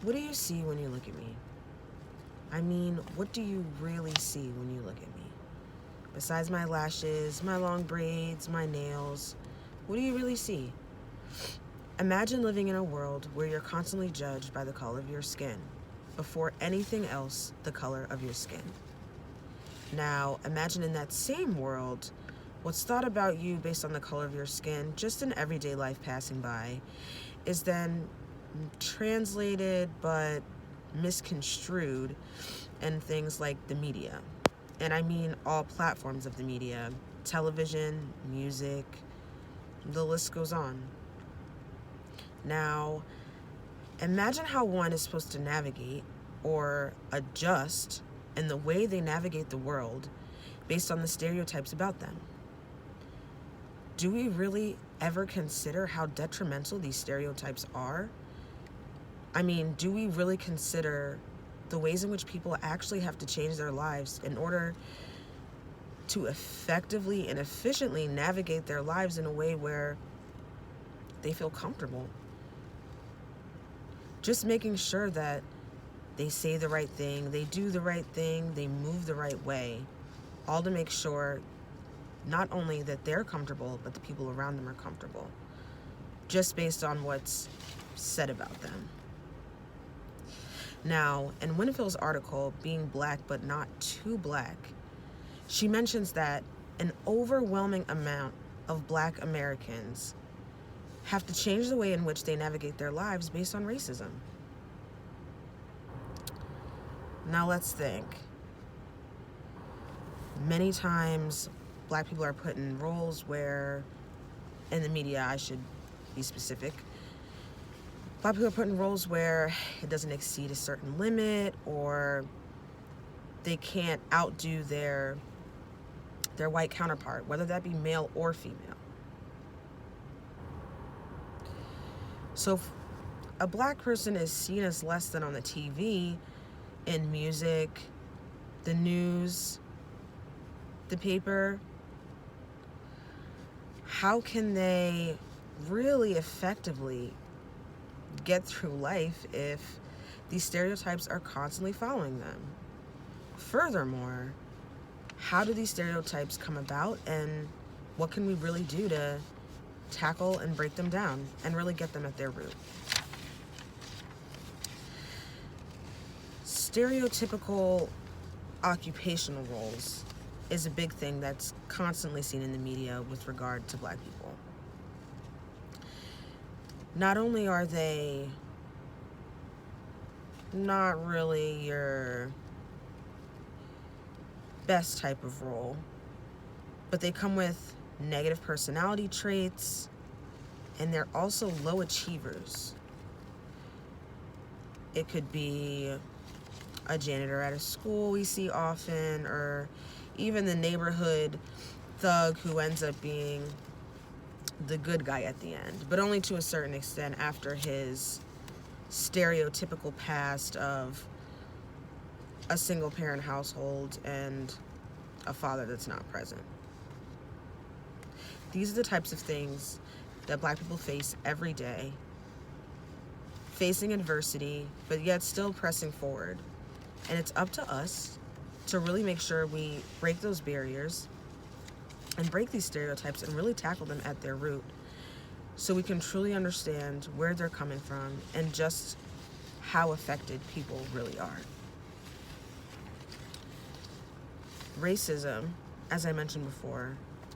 What do you see when you look at me? I mean, what do you really see when you look at me? Besides my lashes, my long braids, my nails, what do you really see? Imagine living in a world where you're constantly judged by the color of your skin. Before anything else, the color of your skin. Now, imagine in that same world, what's thought about you based on the color of your skin, just in everyday life passing by, is then translated but misconstrued in things like the media. And I mean all platforms of the media: television, music, the list goes on. Now, imagine how one is supposed to navigate or adjust in the way they navigate the world based on the stereotypes about them. Do we really ever consider how detrimental these stereotypes are? I mean, do we really consider the ways in which people actually have to change their lives in order to effectively and efficiently navigate their lives in a way where they feel comfortable? Just making sure that they say the right thing, they do the right thing, they move the right way, all to make sure not only that they're comfortable, but the people around them are comfortable, just based on what's said about them. Now, in Winfield's article, Being Black But Not Too Black, she mentions that an overwhelming amount of Black Americans have to change the way in which they navigate their lives based on racism. Now let's think. Many times, Black people are put in roles where, in the media, I should be specific, Black people are put in roles where it doesn't exceed a certain limit, or they can't outdo their white counterpart, whether that be male or female. So if a Black person is seen as less than on the TV, in music, the news, the paper, how can they really effectively get through life if these stereotypes are constantly following them? Furthermore, how do these stereotypes come about, and what can we really do to tackle and break them down and really get them at their root? Stereotypical occupational roles is a big thing that's constantly seen in the media with regard to Black people. Not only are they not really your best type of role, but they come with negative personality traits, and they're also low achievers. It could be a janitor at a school we see often, or even the neighborhood thug who ends up being the good guy at the end, but only to a certain extent after his stereotypical past of a single parent household and a father that's not present. These are the types of things that Black people face every day, facing adversity, but yet still pressing forward. And it's up to us to really make sure we break those barriers and break these stereotypes and really tackle them at their root, so we can truly understand where they're coming from and just how affected people really are. Racism, as I mentioned before,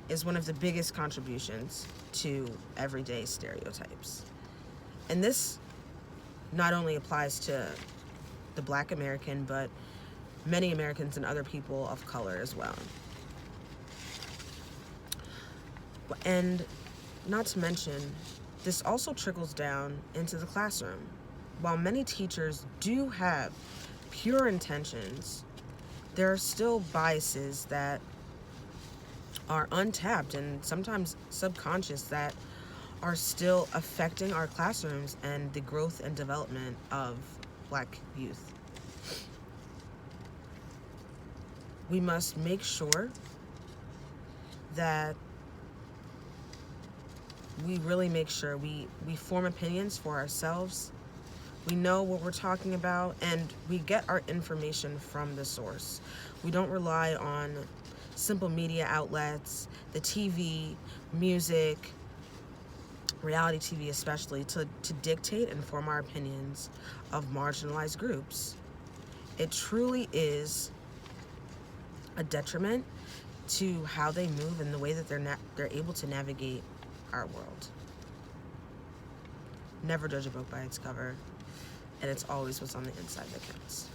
is one of the biggest contributions to everyday stereotypes. And this not only applies to the Black American, but many Americans and other people of color as well. And not to mention, this also trickles down into the classroom. While many teachers do have pure intentions, there are still biases that are untapped and sometimes subconscious that are still affecting our classrooms and the growth and development of Black youth. We must make sure that we really make sure we form opinions for ourselves, We know what we're talking about, and we get our information from the source. We don't rely on simple media outlets, the TV, music, reality TV especially, to dictate and form our opinions of marginalized groups. It truly is a detriment to how they move and the way that they're able to navigate our world. Never judge a book by its cover, and it's always what's on the inside that counts.